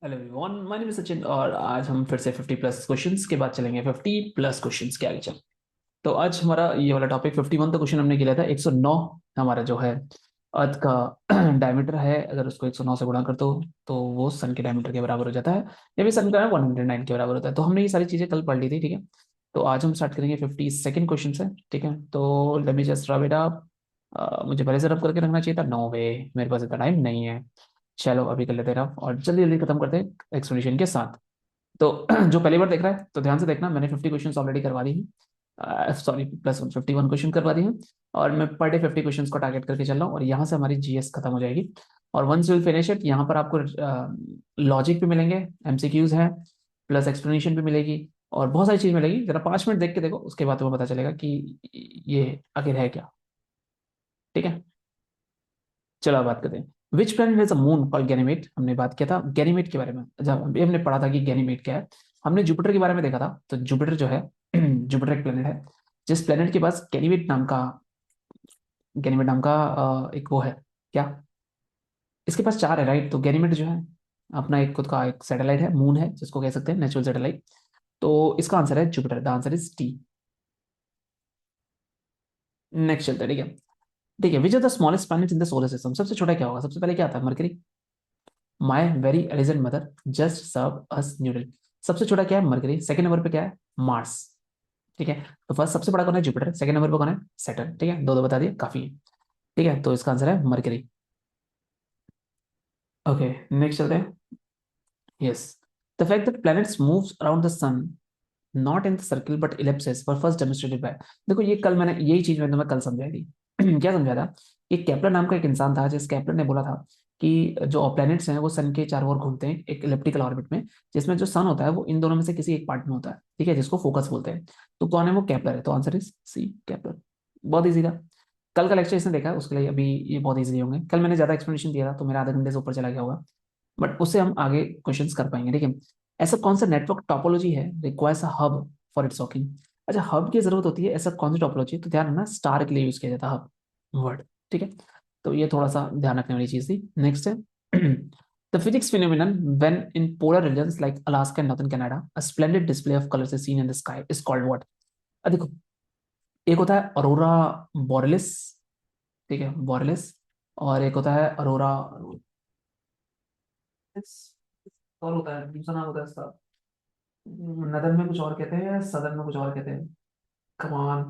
Hello everyone, my name is Sachin और आज हम फिर से 50 प्लस क्वेश्चंस के बाद चलेंगे 50 प्लस क्वेश्चंस के आगे चल। तो आज हमारा ये वाला टॉपिक 51 तो क्वेश्चन हमने किया था 109। हमारा जो है अर्थ का डायमीटर है, अगर उसको 109 से गुणा कर दो तो वो सन के डायमीटर के बराबर हो जाता है, या फिर सन का 109 के बराबर होता है। तो हमने ये सारी चीजें कल पढ़ ली थी, ठीक है। तो आज हम स्टार्ट करेंगे 52nd क्वेश्चन से, ठीक है। तो let me just rub it up. मुझे पहले से रब करके रखना चाहिए था, नो वे, मेरे पास इतना टाइम नहीं है। चलो अभी कर लेते हैं रफ और जल्दी जल्दी खत्म करते हैं एक्सप्लेनेशन के साथ। तो जो पहली बार देख रहा है तो ध्यान से देखना, मैंने 50 क्वेश्चन ऑलरेडी करवा दी हैं, सॉरी प्लस 51 क्वेश्चन करवा दिए हैं। और मैं पर डे 50 क्वेश्चन को टारगेट करके चल रहा हूँ और यहाँ से हमारी जीएस खत्म हो जाएगी। और वंस विल फिनिश इट, यहाँ पर आपको लॉजिक भी मिलेंगे, एमसीक्यूज है, प्लस एक्सप्लेनेशन भी मिलेगी और बहुत सारी चीज मिलेगी। जरा 5 मिनट देख के देखो, उसके बाद तुम्हें पता चलेगा कि ये आखिर है क्या, ठीक है। चलो अब बात करते हैं। Which planet has a moon called Ganymede. हमने बात किया था गैनीमेड के बारे में, जब अभी हमने पढ़ा था कि गैनीमेड क्या है। हमने जुपिटर के बारे में देखा था। तो जुपिटर जो है जुपिटर एक प्लैनेट है जिस प्लैनेट के पास गैनीमेड नाम का एक वो है क्या, इसके पास चार है, राइट। तो गैनीमेड जो है अपना एक खुद का एक सैटेलाइट है, मून है जिसको कह सकते हैं नेचुरल सैटेलाइट। तो इसका आंसर है Jupiter, the answer is T. Next चलते हैं, ठीक है। ठीक है, which are the smallest planet in the solar system. सबसे छोटा क्या होगा, सबसे पहले क्या आता है, Mercury. My very elegant mother just serve us noodle. सबसे छोटा क्या है, मरकरी। सेकंड नंबर पे क्या है, मार्स, ठीक है। तो फर्स्ट सबसे बड़ा कौन है, जुपिटर। सेकंड नंबर पे कौन है, सैटर्न, ठीक है। दो दो बता दिए, काफी है, ठीक है। तो इसका आंसर है मरकरी। ओके, नेक्स्ट चलते हैं। Yes, the fact that planets moves around the sun not in the circle but ellipses were first demonstrated by. देखो ये कल मैंने यही चीज मैंने तुम्हें कल समझाई थी। क्या समझाया था, कि केपलर नाम का एक इंसान था, जिस केपलर ने बोला था कि जो प्लैनेट्स हैं वो सन के चारों ओर घूमते हैं एक इलिप्टिकल ऑर्बिट में, जिसमें जो सन होता है वो इन दोनों में से किसी एक पार्ट में होता है, ठीक है, जिसको फोकस बोलते हैं। तो कौन है वो, केपलर है। तो आंसर इज सी, केपलर। बहुत इजी था। कल का लेक्चर इसने देखा है, उसके लिए अभी ये बहुत इजी होंगे। कल मैंने ज्यादा एक्सप्लेनेशन दिया था तो मेरा आधे घंटे से ऊपर चला गया होगा, बट उससे हम आगे क्वेश्चंस कर पाएंगे, ठीक है। ऐसा कौन सा नेटवर्क टोपोलॉजी है requires a hub for its working. अच्छा, हब की जरूरत होती है, ऐसा कौन सी टोपोलॉजी है, तो ध्यान रखना स्टार के लिए यूज किया जाता है हब वर्ड, ठीक है। तो ये थोड़ा सा ध्यान रखने वाली चीज थी। नेक्स्ट है the physics phenomenon when in polar regions like Alaska and northern Canada a splendid display of colors is seen in the sky is called what। अब देखो, एक होता है अरोरा बोरेलिस, ठीक है, बोरेलिस। और एक होता है अरोरा, और होता है दूसरा नाम होता है इसका, नदर में कुछ और कहते हैं, सदर में कुछ और कहते हैं। Come on,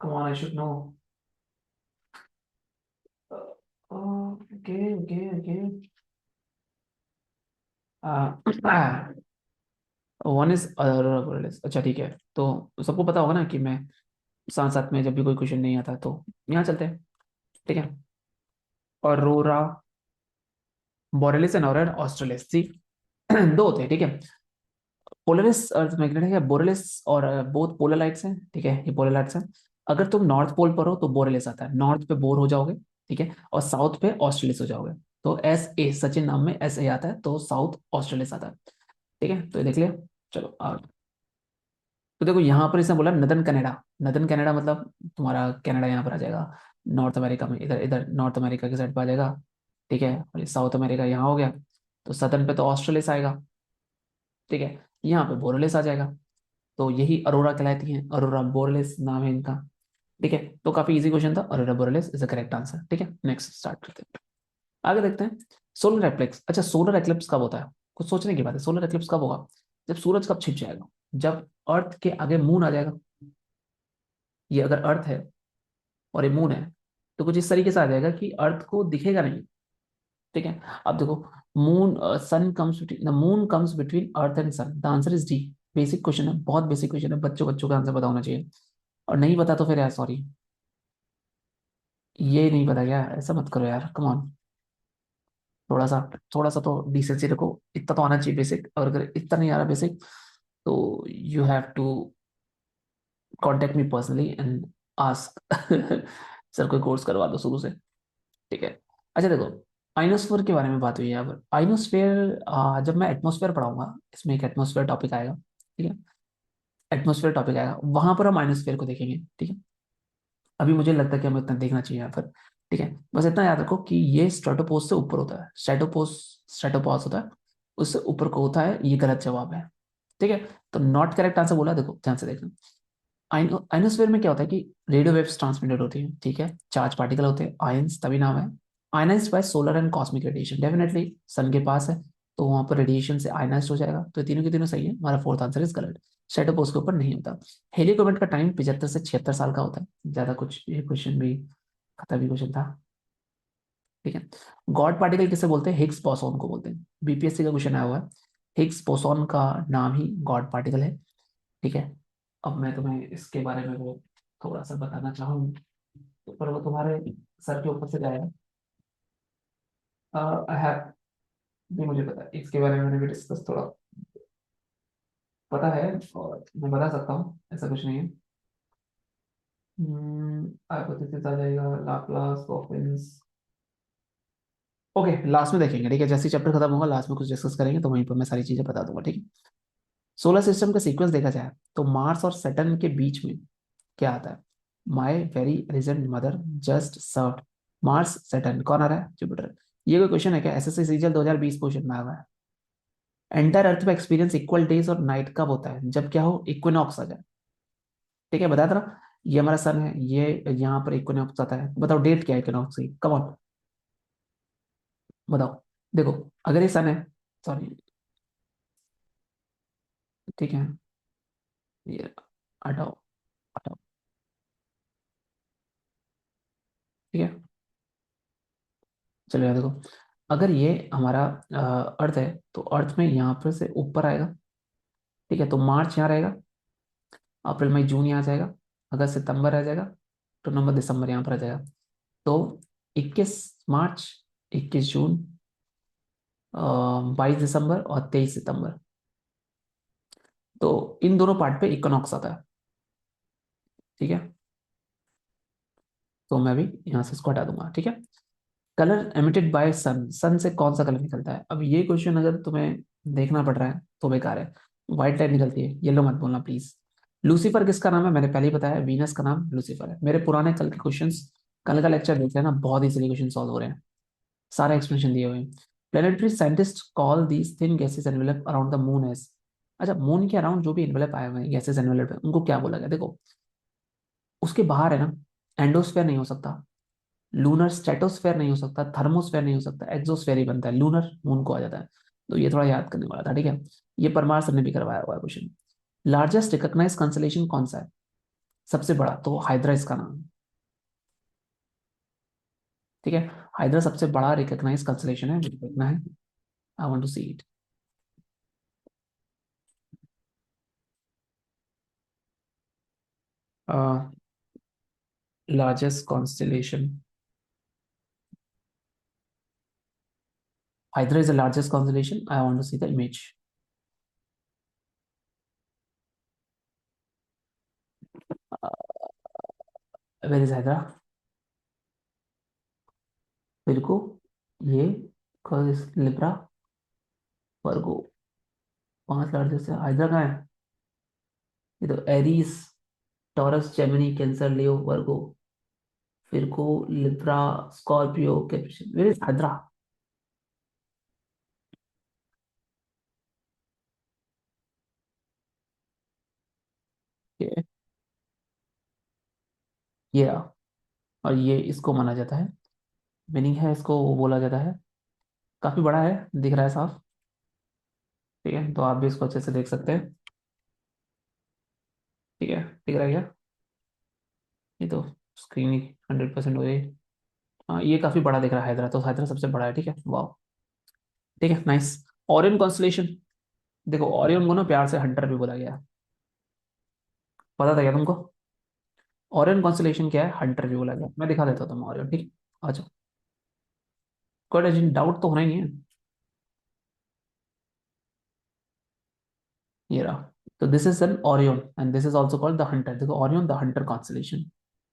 come on I should know. Okay okay okay. One is aurora borealis. अच्छा ठीक है, तो सबको पता होगा ना कि मैं साथ साथ में जब भी कोई क्वेश्चन नहीं आता तो यहाँ चलते हैं, ठीक है। अरोरा बोrealis एंड अरोरा ऑस्ट्रेलिस, सी दो होते हैं, ठीक है। पोलरिस अर्थ मैग्नेट है या बोरेलिस, और बोथ पोलर लाइट्स हैं, ठीक है, ये पोलर लाइट्स हैं। अगर तुम नॉर्थ पोल पर हो तो बोरेलिस आता है, नॉर्थ पे बोर हो जाओगे, ठीक है, और साउथ पे ऑस्ट्रेलिस हो जाओगे। तो एस ए, सचिन नाम में एस ए आता है तो साउथ ऑस्ट्रेलिस आता है, ठीक है। तो ये देख लिया। चलो आगे। तो देखो यहाँ पर इसने बोला नदर्न कनाडा। नदर्न कनाडा मतलब तुम्हारा कनाडा यहाँ पर आ जाएगा, नॉर्थ अमेरिका में, इधर इधर नॉर्थ अमेरिका की साइड पर आ जाएगा, ठीक है। और ये साउथ अमेरिका यहाँ हो गया, तो सदर्न पे तो ऑस्ट्रेलिस आएगा, ठीक है। यहाँ पे बोरेलिस आ जाएगा, तो यही अरोरा कहलाती हैं, अरोरा बोरेलिस नाम है इनका, ठीक है। तो काफी इजी क्वेश्चन था, Arora borealis is the correct answer, ठीक है। नेक्स्ट स्टार्ट करते हैं, आगे देखते हैं। Solar eclipse. अच्छा, सोलर एक्लिप्स कब होता है, कुछ सोचने की बात है। सोलर एक्लिप्स कब होगा, जब सूरज कब छिप जाएगा, जब अर्थ के आगे मून आ जाएगा। ये अगर अर्थ है और ये मून है तो कुछ इस तरीके से आ जाएगा कि अर्थ को दिखेगा नहीं, ठीक है। अब देखो, moon sun comes between, the moon comes between earth and sun, the answer is D. Basic question है, बहुत बेसिक क्वेश्चन है, बच्चों बच्चों का आंसर पता होना चाहिए। और नहीं पता तो फिर यार सॉरी, ये नहीं पता क्या, ऐसा मत करो यार, कम ऑन। थोड़ा सा, थोड़ा सा तो डिसेंसी रखो, इतना तो आना चाहिए बेसिक, और अगर इतना नहीं आ रहा बेसिक तो you have to contact me personally and ask sir कोई कोर्स करवा दो शुरू से, ठीक है। अच्छा देखो, आइनोस्फेयर के बारे में बात हुई है। अब आइनोस्फेयर, जब मैं एटमोस्फेयर पढ़ाऊंगा, इसमें एक एटमोस्फेयर टॉपिक आएगा, ठीक है। एटमोस्फेयर टॉपिक आएगा, वहां पर हम आइनोस्फेयर को देखेंगे, ठीक है। अभी मुझे लगता है कि हमें इतना देखना चाहिए यहाँ पर, ठीक है। बस इतना याद रखो कि ये स्ट्रेटोपोज से ऊपर होता है, स्ट्रेटोपोज, स्ट्रेटोपॉज होता है, उससे ऊपर को होता है, ये गलत जवाब है। ठीक है, तो नॉट करेक्ट आंसर बोला, देखो ध्यान से देखना। आइनोस्फेयर में क्या होता है कि रेडियो वेव्स ट्रांसमिटेड होती है, ठीक है, चार्ज पार्टिकल होते हैं, आयंस, तभी नाम है। Ionised by solar and cosmic radiation, definitely sun के पास है, तो वहां पर रेडिएशन से आयनाइज्ड हो जाएगा, तो तीनों के तीनों सही है, हमारा फोर्थ आंसर इज गलत। स्ट्रेटोपोज उसके ऊपर नहीं होता। हेलियोकोमेट का टाइम 75 से 76 साल का होता है, ज्यादा कुछ, ये क्वेश्चन भी खतरनाक क्वेश्चन था। ठीक है, गॉड पार्टिकल किसे बोलते हैं? हिग्स बोसॉन को बोलते हैं, बीपीएससी का क्वेश्चन आया हुआ है। हिग्स बोसॉन का नाम ही गॉड पार्टिकल है। ठीक है, अब मैं तुम्हें इसके बारे में वो थोड़ा सा बताना चाहूंगी, तो पर वो तुम्हारे सर के ऊपर से जाएगा। आई हैव, भी मुझे पता है इसके बारे में, मैंने भी डिस्कस थोड़ा पता है, और मैं बता सकता हूँ, ऐसा कुछ नहीं है। हाइपोथेसिस आ जाएगा, लाप्लास, कॉफिन्स। ओके, लास्ट में देखेंगे, ठीक है, जैसे चैप्टर खत्म होगा लास्ट में कुछ डिस्कस करेंगे, तो वहीं पर मैं सारी चीजें बता दूंगा, ठीक है। सोलर सिस्टम का सीक्वेंस देखा जाए तो मार्स और सैटर्न के बीच में क्या आता है? My very regent mother just serve. Mars Saturn कौन आ रहा है? जुपिटर। ये कोई क्वेश्चन है क्या? एसएससी सीजीएल 2020 क्वेश्चन में आया हुआ है। एंटायर अर्थ में एक्सपीरियंस इक्वल डेज और नाइट कब होता है? जब क्या हो, इक्विनॉक्स आ जाए। ठीक है, बता दो ना, ये हमारा सन है, ये यहाँ पर इक्विनॉक्स आता है, बताओ डेट क्या है इक्विनॉक्स की, कम ऑन बताओ। देखो, अगर ये सन है, सॉरी, ठीक है, ये हटाओ, हटाओ, ठीक है, चलो यार देखो, अगर ये हमारा अर्थ है, तो अर्थ में यहाँ पर से ऊपर आएगा, ठीक है, तो मार्च यहाँ रहेगा, अप्रैल मई जून यहाँ आ जाएगा, अगस्त सितंबर आ जाएगा, तो नवंबर दिसंबर यहाँ पर आ जाएगा। तो 21 मार्च, 21 जून, 22 दिसंबर और 23 सितंबर, तो इन दोनों पार्ट पे इक्विनॉक्स आता है। ठीक है, तो मैं भी यहाँ से इसको हटा दूंगा, ठीक है। कलर एमिटेड बाय सन, सन से कौन सा कलर निकलता है? अब ये क्वेश्चन अगर तुम्हें देखना पड़ रहा है तो बेकार है। व्हाइट लाइट निकलती है, येलो मत बोलना प्लीज। लूसीफर किसका नाम है? मैंने पहले ही बताया, वीनस का नाम लूसीफर है। मेरे पुराने कल के क्वेश्चंस, कल का लेक्चर देख लेना, बहुत इजीली क्वेश्चन सॉल्व हो रहे हैं, सारे एक्सप्लेनेशन दिए हुए हैं। Planetary scientist call these thin gases envelope around the moon as. अच्छा, मून के अराउंड जो भी एनवेलप आए हुए हैं, गैसेस एनवेलप है, उनको क्या बोला गया? देखो, उसके बाहर है ना, एंडोस्फेयर नहीं हो सकता, लूनर स्ट्रेटोस्फेयर नहीं हो सकता, थर्मोस्फेयर नहीं हो सकता, एक्सोस्फेयर ही बनता है, लूनर मून को आ जाता है। तो ये थोड़ा याद करने वाला था, ठीक है। ये परमार सर ने भी करवाया हुआ है क्वेश्चन। लार्जेस्ट रिकॉग्नाइज कंसलेशन कौन सा है? सबसे बड़ा, तो हाइड्रा इसका नाम है, ठीक है। हाइड्रा सबसे बड़ा रिकॉग्नाइज कंसलेशन है, मुझे देखना है, I want to see it. Largest constellation, Hydra is the largest constellation, I want to see the image. Where is Hydra? बिल्कुल, ये लिब्रा, वर्गो, 5 लार्जेस्ट है, हाइड्रा कहाँ है? ये तो Aries, Taurus, Gemini, Cancer, Leo, Virgo, फिरको, Libra, Scorpio, Capricorn, where is Hydra? ये रहा, और ये इसको माना जाता है, मीनिंग है इसको, वो बोला जाता है, काफी बड़ा है, दिख रहा है साफ, ठीक है, तो आप भी इसको अच्छे से देख सकते हैं। ठीक है, दिख रहा है क्या? ये तो स्क्रीन ही 100% हो गई। हाँ, ये काफी बड़ा दिख रहा है हैदरा, तो हैदरा सबसे बड़ा है, ठीक है, वाह। ठीक है, नाइस। ओरियन कॉन्स्टलेशन, देखो ओरियन को ना प्यार से हंटर भी बोला गया है, पता था क्या तुमको? ओरियन कॉन्स्टलेशन क्या है, हंटर भी बोला गया, मैं दिखा देता हूँ तुम्हें ओरियन, ठीक है, आ जाओ। कोई टेंशन, डाउट तो होना ही है। ये रहा, तो this is an Orion and this is also called the Hunter, देखो ओरियन द हंटर कॉन्स्टलेशन।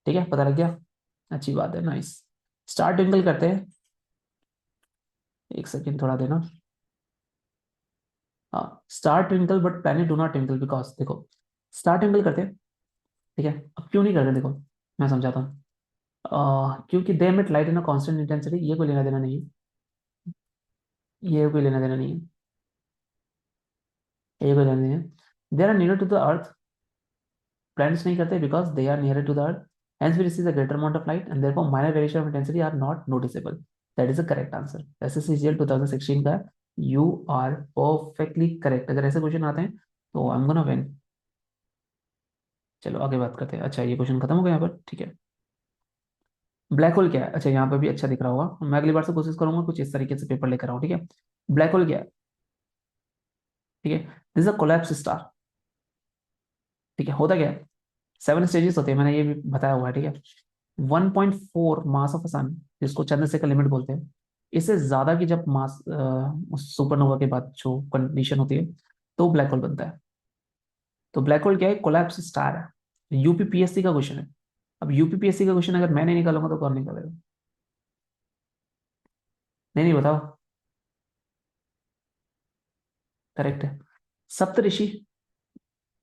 ठीक है, पता लग गया, अच्छी बात है, नाइस। स्टार ट्विंकल करते हैं, एक सेकेंड थोड़ा देना। हाँ, star twinkle but planet do not twinkle, because देखो, स्टार ट्विंकल करते हैं, ठीक है, अब क्यों नहीं करते देखो, मैं समझाता हूँ। क्योंकि दे emit light in a constant intensity, ये कोई लेना देना नहीं है, ये कोई लेना देना नहीं है। एक हो जाने हैं। They are near to the earth, planets नहीं करते because they are nearer to the earth, hence we receive a greater amount of light and therefore minor variation of intensity are not noticeable. That is the correct answer. SSCGL 2016 का you are perfectly correct। अगर ऐसे question आते हैं तो I'm gonna win। चलो आगे बात करते हैं। अच्छा ये क्वेश्चन खत्म हो गया यहाँ पर, ठीक है। ब्लैक होल क्या है? अच्छा यहाँ पर भी अच्छा दिख रहा होगा, मैं अगली बार से कोशिश करूंगा कुछ इस तरीके से पेपर लेकर आऊँ, ठीक है। ब्लैक होल क्या है? ठीक है, this is a collapse star. ठीक है, होता क्या है, 7 स्टेजेस होते हैं, मैंने ये भी बताया हुआ है, ठीक है। 1.4 मास ऑफ सन, जिसको चंद्रशेखर लिमिट बोलते हैं, इससे ज्यादा की जब मास सुपरनोवा के बाद जो कंडीशन होती है तो ब्लैक होल बनता है। तो ब्लैक होल क्या है? कोलैप्स स्टार है। यूपीपीएससी का क्वेश्चन है। अब यूपीपीएससी का क्वेश्चन अगर मैं नहीं निकालूंगा तो कौन निकालेगा? नहीं नहीं बताओ। करेक्ट है। सप्तऋषि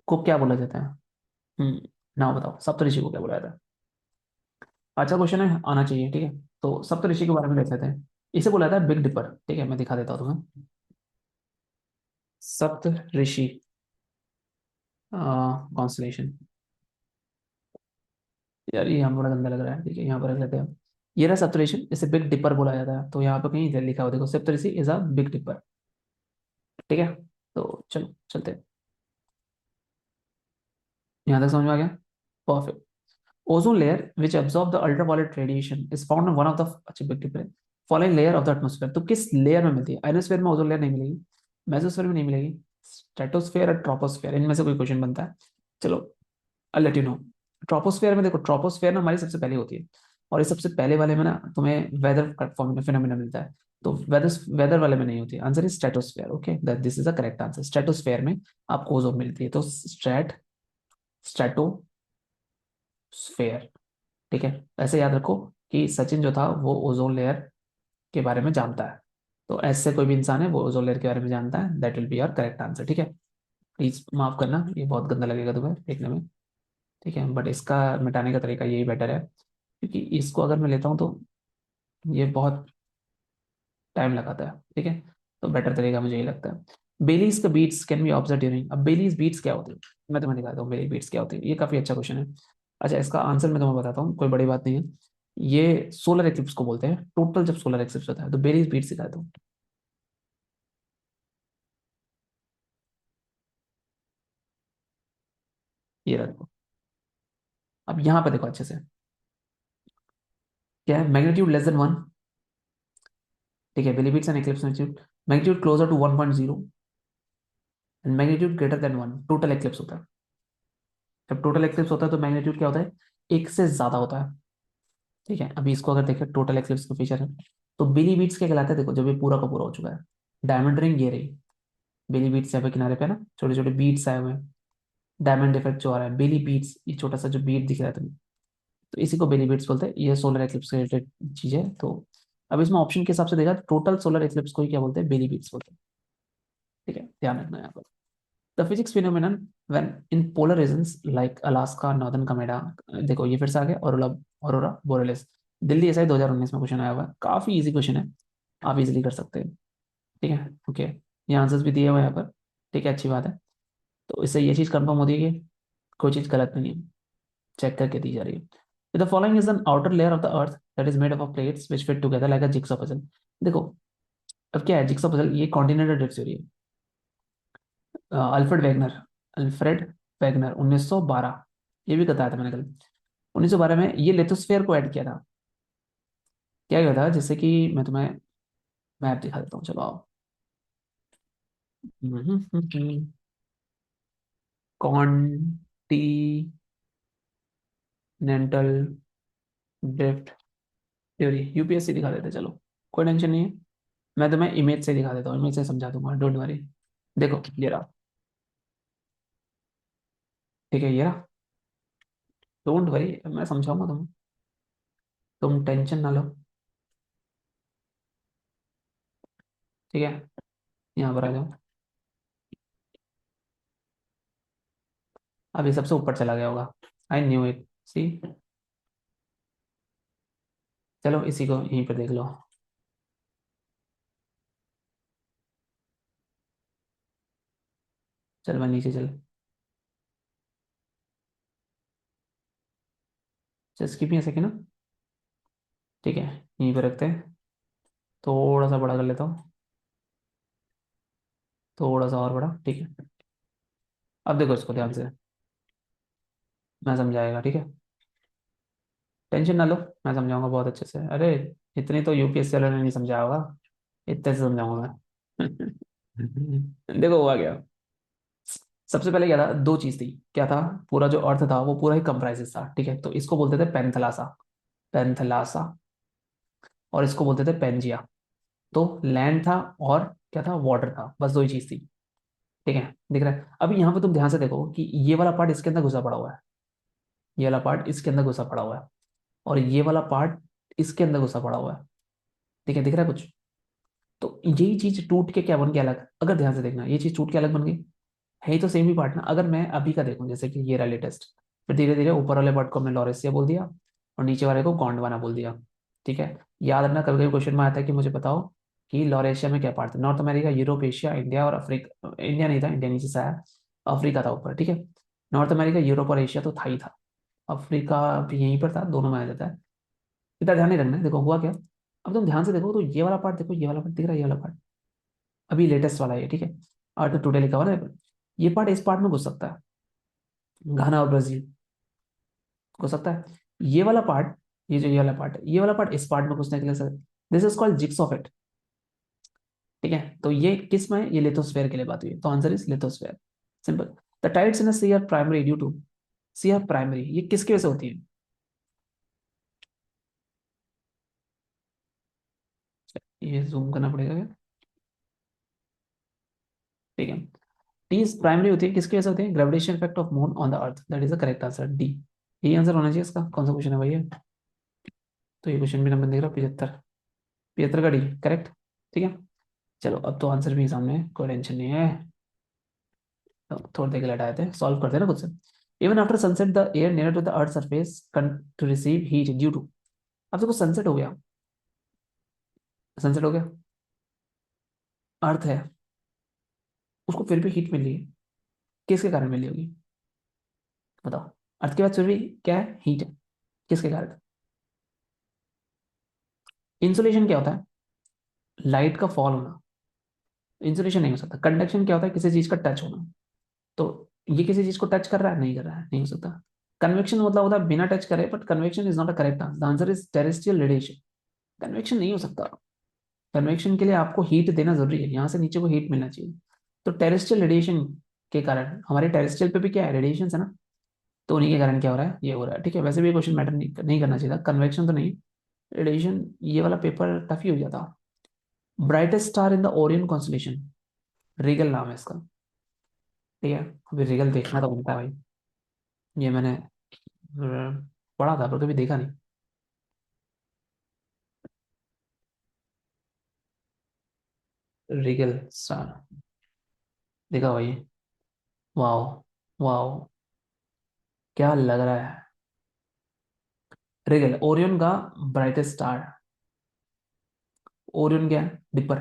को क्या बोला जाता है? ना बताओ, सप्तऋषि को क्या बोला जाता है? अच्छा क्वेश्चन है, आना चाहिए, ठीक है। तो सप्तऋषि के बारे में देख लेते हैं। इसे बोला जाता है बिग डिपर, ठीक है, मैं दिखा देता हूँ तुम्हें। सप्त ऋषि कॉन्स्टलेशन। यार ये यहाँ बड़ा गंदा लग रहा है, ठीक है, यहाँ पर रख लेते हैं। ये रहा सप्त ऋषि, इसे बिग डिपर बोला जाता है, तो यहाँ पर कहीं लिखा हो देखो, सप्त ऋषि इज अ बिग डिपर। ठीक है, तो चलो चलते हैं। यहाँ तक समझ में आ गया? Perfect. Ozone layer which absorb the ultraviolet radiation is found one of the, अच्छा Big Dipper, following layer of the atmosphere. तो किस लेयर में मिलती है? आयनोस्फेयर में ओजोन लेयर नहीं मिलेगी, मेसोस्फेयर में नहीं मिलेगी, स्ट्रेटोस्फेयर और ट्रोपोस्फेयर, इनमें से कोई क्वेश्चन बनता है। चलो I let you know. Troposphere में देखो, ट्रोपोस्फेयर ना हमारी सबसे पहले होती है, और इस सबसे पहले वाले में ना तुम्हें वेदर फिनोमिना मिलता है। तो वेदर वेदर वाले में नहीं होती। Answer is stratosphere. Okay, that this is the correct answer. Stratosphere में आपको ओजोन मिलती है, तो स्ट्रेटोस्फेयर। ठीक है, ऐसे याद रखो कि सचिन जो था वो ओजोन लेयर के बारे में जानता है। तो ऐसे कोई भी इंसान है वो ओजोन लेयर के बारे में जानता है, that will be your correct answer, ठीक है। प्लीज माफ करना, ये बहुत गंदा लगेगा तुम्हें देखने में, ठीक है, बट इसका मिटाने का तरीका यही बेटर है, क्योंकि इसको अगर मैं लेता हूँ तो ये बहुत टाइम लगाता है, ठीक है। तो बेटर तरीका मुझे यही लगता है। बेलीज का beads can be observe during, अब बेलीज बीट्स क्या होती है? मैं तुम्हें दिखाता हूँ बेली बीट्स क्या होती है, ये काफी अच्छा क्वेश्चन है। अच्छा इसका आंसर मैं तुम्हें बताता हूँ, कोई बड़ी बात नहीं है। ये सोलर एक्लिप्स को बोलते हैं, टोटल जब सोलर एक्लिप्स होता है तो बेलीज बीट्स सिखाता हूँ। ये रखो। अब यहाँ पे देखो अच्छे से, क्या है? मैग्नीट्यूड लेस देन 1, ठीक है, Baily's beads and eclipse magnitude, magnitude closer to 1.0 and magnitude greater than 1, total eclipse होता है। जब टोटल एक्लिप्स होता है तो मैग्नीट्यूड क्या होता है? एक से ज्यादा होता है, ठीक है। अभी इसको अगर देखें, टोटल एक्लिप्स का फीचर है, तो बिली बीट्स क्या कहलाते हैं? देखो जब ये पूरा का पूरा हो चुका है, डायमंड रिंग ये रही, बिली बीट्स यहाँ पे किनारे पे ना छोटे छोटे बीट्स आए हुए हैं, डायमंड इफेक्ट जो आ रहा है, बिली बीट्स, ये छोटा सा जो बीट दिख रहा है तुम्हें, तो इसी को बिली बीट्स बोलते हैं। ये सोलर एक्लिप्स से रिलेटेड चीज है। तो अब इसमें ऑप्शन के हिसाब से देखा तो टोटल सोलर एक्लिप्स को ही क्या बोलते हैं? बिली बीट्स बोलते हैं, ठीक है, ध्यान रखना यहाँ पर। The physics phenomenon when in polar regions like Alaska, northern Canada, देखो ये फिर से आ गया, ऑरोरा, ऑरोरा बोरेलिस, दिल्ली ऐसा ही 2019 में क्वेश्चन आया हुआ है, काफी इजी क्वेश्चन है, आप इजीली कर सकते हैं, ठीक है। ओके, ये आंसर्स भी दिए हुए हैं यहाँ पर, ठीक है, अच्छी बात है। तो इससे ये चीज कंफर्म होती है कि कोई चीज गलत नहीं है, चेक करके दी जा रही है। The following is an outer layer of the earth that is made up of plates which fit together like a jigsaw puzzle. देखो अब क्या है जिक्सॉ पजल? ये कॉन्टिनेंटल ड्रिफ्ट थ्योरी है। अल्फ्रेड वैगनर, अल्फ्रेड वैगनर 1912, ये भी बताया था मैंने कल। 1912 में ये लिथोस्फेयर को ऐड किया था। क्या किया था? जैसे कि मैं तुम्हें मैप दिखा देता हूँ, चलो आओ। कॉन्टिनेंटल ड्रिफ्ट थ्योरी, यूपीएससी दिखा देते, चलो कोई टेंशन नहीं है। मैं तुम्हें इमेज से दिखा देता हूँ, इमेज से समझा दूंगा, डोंट वरी। देखो ये रहा, ठीक है, ये रहा, डोंट वरी, मैं समझाऊंगा तुम्हें, तुम टेंशन ना लो, ठीक है। यहाँ पर आ जाओ। अभी सबसे ऊपर चला गया होगा, आई न्यू इट, सी। चलो इसी को यहीं पर देख लो। चल मैं नीचे चल। चल स्किप नहीं है सेकेंड ना। ठीक है, यहीं पे रखते हैं। थोड़ा सा बड़ा कर लेता हूँ। थोड़ा सा और बड़ा, ठीक है। अब देखो इसको ध्यान से। मैं समझाएगा, ठीक है। टेंशन ना लो, मैं समझाऊंगा बहुत अच्छे से। अरे इतनी तो यूपीएससी वालों ने नहीं समझाया होगा, इतने से समझाऊंगा मैं। देखो हुआ क्या। सबसे पहले क्या था, दो चीज थी। क्या था, पूरा जो अर्थ था वो पूरा ही कंप्राइजेस था, ठीक है। तो इसको बोलते थे पेंथलासा। पेंथलासा। और इसको बोलते थे पेंजिया। तो लैंड था और क्या था, वाटर था, बस दो ही चीज थी। ठीक है, दिख रहा है। अभी यहाँ पे तुम ध्यान से देखो कि ये वाला पार्ट इसके अंदर घुसा पड़ा हुआ है। ये वाला पार्ट इसके अंदर घुसा पड़ा हुआ है। और ये वाला पार्ट इसके अंदर घुसा पड़ा हुआ है। ठीक है, दिख रहा है कुछ। तो यही चीज टूट के क्या बन गया अलग, अगर ध्यान से देखना, ये चीज टूट के अलग बन गई। है ही तो सेम ही पार्ट ना। अगर मैं अभी का देखूं, जैसे कि ये रहा लेटेस्ट, फिर धीरे धीरे ऊपर वाले पार्ट को हमने लॉरेसिया बोल दिया और नीचे वाले को गोंडवाना बोल दिया। ठीक है। याद रखना, कभी कभी क्वेश्चन में आता है कि मुझे बताओ कि लॉरेशिया में क्या पार्ट था। North America, Europe, Asia, India और अफ्रीका। इंडिया नहीं था, इंडिया नीचे से आया। अफ्रीका था ऊपर, ठीक है। नॉर्थ अमेरिका, यूरोप और एशिया तो था ही था। अफ्रीका भी यहीं पर था, दोनों में आ जाता है। इतना ध्यान नहीं रखना है। देखो हुआ क्या। अब तुम ध्यान से देखो तो ये वाला पार्ट देखो, ये वाला पार्ट दिख रहा है, ये वाला पार्ट अभी लेटेस्ट वाला है, ठीक है। आर्ट टुडे लिखा हुआ है ना, ये पार्ट इस पार्ट में घुस सकता है। घाना और ब्राजील घुस सकता है। ये वाला पार्ट, ये जो ये वाला पार्ट है, ये वाला पार्ट इस पार्ट में घुसने के लिए सर, दिस इज कॉल्ड जिक्स ऑफ इट। ठीक है, तो ये किस में है? ये लिथोस्फेयर के लिए बात हुई है, तो answer is lithosphere. Simple. The tides in sea are primary due to, sea are primary, ये किसकी वजह से होती है? ये जूम करना पड़ेगा क्या? ठीक है। टी इज प्राइमरी होती है, किसकी वजह से होती है? Gravitation effect of moon on the earth, that is the correct answer, D. यही आंसर होना चाहिए इसका। कौन सा क्वेश्चन है भाई ये? तो ये क्वेश्चन भी नंबर देख रहा, 75। 75 का डी करेक्ट। ठीक है। चलो अब तो आंसर भी सामने है, कोई टेंशन नहीं है। तो थोड़ी देर के लिए हटाए थे, सॉल्व करते हैं ना खुद से। Even after sunset the air near to the earth surface to receive heat due to. अब देखो सनसेट हो गया, सनसेट हो गया, अर्थ है, उसको फिर भी हीट मिल रही है। किसके कारण मिल रही होगी? बताओ। अर्थ के बाद फिर भी क्या है? हीट है। किसके कारण? इंसुलेशन क्या होता है? लाइट का फॉल होना। इंसुलेशन नहीं हो सकता। कंडक्शन क्या होता है? किसी चीज का टच होना। तो ये किसी चीज को टच कर रहा है, नहीं कर रहा है, नहीं हो सकता। कन्वेक्शन मतलब होता है बिना टच करे, but convection is not a correct answer, the answer is terrestrial radiation. Convection नहीं हो सकता। कन्वेक्शन के लिए आपको हीट देना जरूरी है, यहाँ से नीचे को हीट मिलना चाहिए। तो टेरेस्ट्रियल रेडिएशन के कारण, हमारे टेरेस्ट्रियल पे भी क्या है, रेडिएशन है ना। तो उन्हीं के कारण क्या हो रहा है, ये हो रहा है। ठीक है, वैसे भी क्वेश्चन मैटर नहीं करना चाहिए था, कन्वेक्शन तो नहीं, रेडिएशन। ये वाला पेपर टफ ही हो जाता। Brightest star in the Orion constellation, Regal नाम है इसका। ठीक है। अभी रीगल देखना तो बनता है भाई। ये मैंने पढ़ा था पर कभी देखा नहीं। रीगल स्टार देखा भाई। वाओ। वाओ। क्या लग रहा है। रीगल ओरियन का ब्राइटेस्ट स्टार। ओरियन क्या है? डिपर।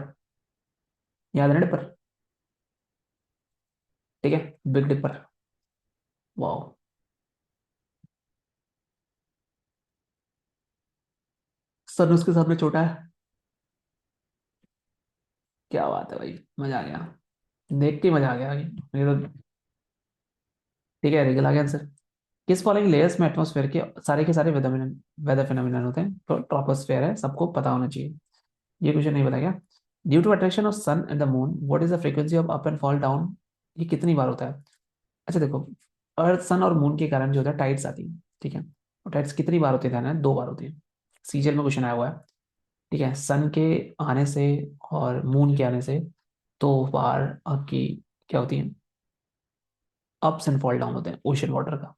याद है ना डिपर? ठीक है, बिग डिपर। वाओ। सन उसके सामने छोटा है। क्या बात है भाई, मजा आ गया। देख के मजा आ गया भाई मेरे तो। ठीक है, रीगल आ गया आंसर। किस फॉलोइंग लेयर्स में एटमॉस्फेयर के सारे वेदर वेदर फिनोमिनन होते हैं? तो ट्रोपोस्फेयर है, सबको पता होना चाहिए। ये क्वेश्चन नहीं पता क्या? Due to attraction of sun and the moon what is the frequency of up and fall down, ये कितनी बार होता है? अच्छा देखो, अर्थ सन और मून के कारण जो होता है टाइड्स आती है, ठीक है। और टाइड्स कितनी बार होती है? ध्यान है, दो बार होती है। सीजल में क्वेश्चन आया हुआ है। ठीक है, सन के आने से और मून के आने से दो बार आपकी क्या होती है, अप्स एंड फॉल डाउन होते हैं ओशन वाटर का।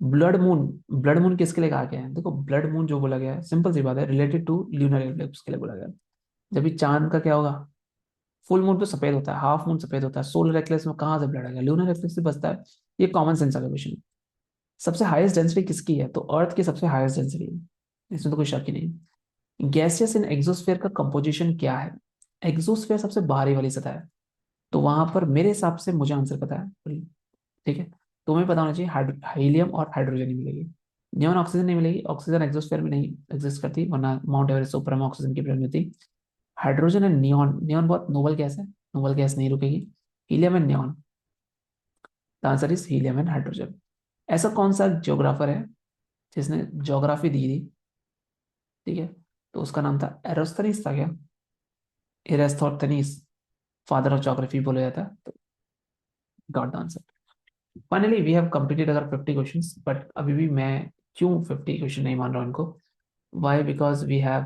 ब्लड मून, ब्लड मून किसके लिए कहा गया है? देखो ब्लड मून जो बोला गया है, सिंपल सी बात है, रिलेटेड टू ल्यूनर इक्लिप्स के लिए बोला गया है। जब भी चांद का क्या होगा, फुल मून तो सफेद होता है, हाफ मून सफेद होता है, सोलर एक्लिप्स में कहाँ से ब्लड आएगा? ल्यूनर एक्लिप्स से बचता है। ये कॉमन सेंस का क्वेश्चन है। सबसे हाईएस्ट डेंसिटी किसकी है? तो अर्थ की सबसे हाईएस्ट डेंसिटी है, इसमें तो कोई शक ही नहीं। गैसियस इन एक्सोस्फेयर का कंपोजिशन क्या है? एक्सोस्फेयर सबसे बाहरी वाली सतह है। तो वहां पर मेरे हिसाब से मुझे आंसर पता है। ठीक है, तुम्हें पता होना चाहिए, हीलियम और हाइड्रोजन ही मिलेगी। नियॉन ऑक्सीजन नहीं मिलेगी, ऑक्सीजन एक्सोस्फीयर में नहीं एग्जिस्ट करती, वरना माउंट एवरेस्ट से ऊपर में ऑक्सीजन की प्रेजेंस होती। हाइड्रोजन एंड नियॉन, नियॉन बहुत नोबल गैस है, नोबल गैस नहीं रुकेगी। Helium and neon, the answer is helium and hydrogen. ऐसा कौन सा ज्योग्राफर है जिसने ज्योग्राफी दी थी? ठीक है, तो उसका नाम था एरोस्थनीस था क्या? एरास्थोथनीस, फादर ऑफ ज्योग्राफी बोला जाता है, तो got the answer. Finally we have completed अगर 50 क्वेश्चंस, बट अभी भी मैं क्यों 50 क्वेश्चन नहीं मान रहा हूँ इनको? Why? Because we have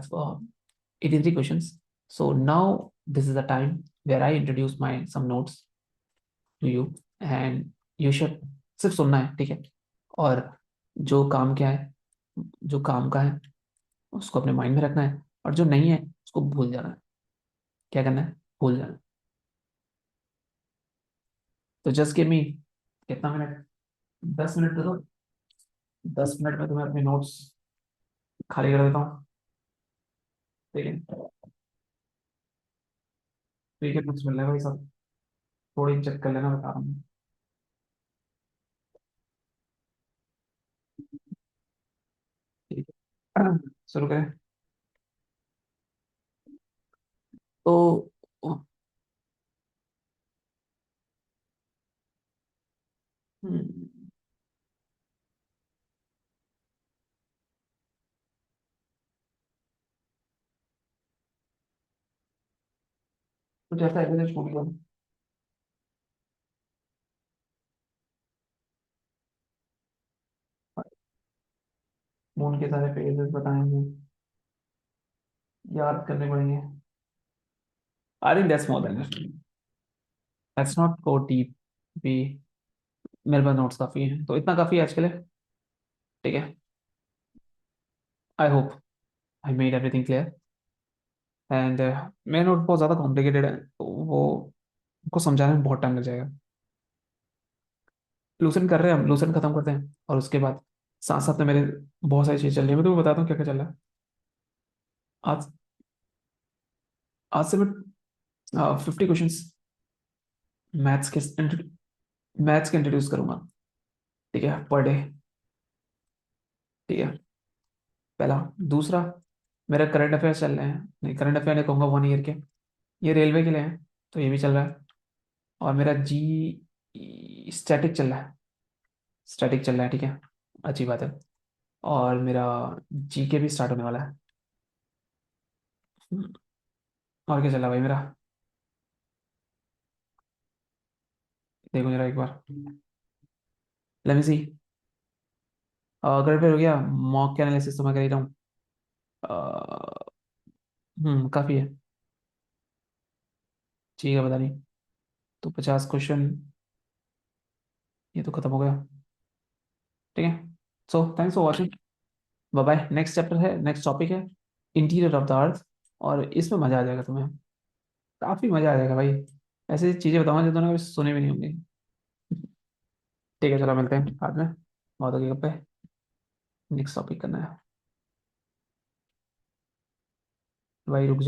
83 questions. So now this is the time where I introduce my some notes to you, and you should सिर्फ सुनना है, ठीक है? और जो काम क्या है, जो काम का है उसको अपने माइंड में रखना है, और जो नहीं है उसको भूल जाना है। क्या करना है? भूल जाना है। तो जस्ट गिव मी, कितना मिनट? 10 मिनट दे दो। 10 मिनट में तुम्हें अपने नोट्स खाली कर देता हूँ। ठीक है, ठीक है, कुछ मिल रहा है भाई सब, थोड़ी चेक कर लेना, बता रहा हूँ। ठीक है, शुरू करें। तो हम्म, कुछ ऐसा है जो मून का, मून के सारे फेजेस बताएंगे, याद करने पड़ेंगे। I think that's more than, let's not go deep भी। मेरे पास नोट्स काफी हैं, तो इतना काफी है आज के लिए। ठीक है, I hope I made everything clear. And मेरा नोट बहुत ज्यादा कॉम्प्लिकेटेड है, तो वो को समझाने में बहुत टाइम लग जाएगा। लूसेंट कर रहे हैं हम, लूसेंट खत्म करते हैं, और उसके बाद साथ साथ में मेरे बहुत सारी चीजें चल रही है, मैं तुम्हें बताता हूँ क्या क्या चल रहा है। आज आज से मैं 50 क्वेश्चन मैथ्स के मैथ्स के इंट्रोड्यूस करूंगा। ठीक है, पर डे। ठीक है, पहला। दूसरा, मेरा करंट अफेयर चल रहे हैं, नहीं करंट अफेयर नहीं कहूँगा, 1 ईयर के, ये रेलवे के लिए हैं, तो ये भी चल रहा है। और मेरा जी स्टैटिक चल रहा है, स्टैटिक चल रहा है, ठीक है, अच्छी बात है। और मेरा जी के भी स्टार्ट होने वाला है। और क्या चल रहा है भाई मेरा? देखो जरा एक बार, लेट मी सी। करंट अफेयर हो गया, मॉक के एनालिसिस तो मैं कर ही रहा हूँ। काफी है। ठीक है, पता नहीं, तो 50 क्वेश्चन, ये तो खत्म हो गया। ठीक है, so thanks for watching, bye bye. Next chapter है, नेक्स्ट टॉपिक है इंटीरियर ऑफ द अर्थ, और इसमें मजा आ जाएगा तुम्हें, काफी मजा आ जाएगा भाई। ऐसी चीजें बताऊंगा जो तुमने कभी सुने भी नहीं होंगी। ठीक है, चलो मिलते हैं बाद में, बहुत हो गया गप्पे, नेक्स्ट टॉपिक करना है। भाई रुक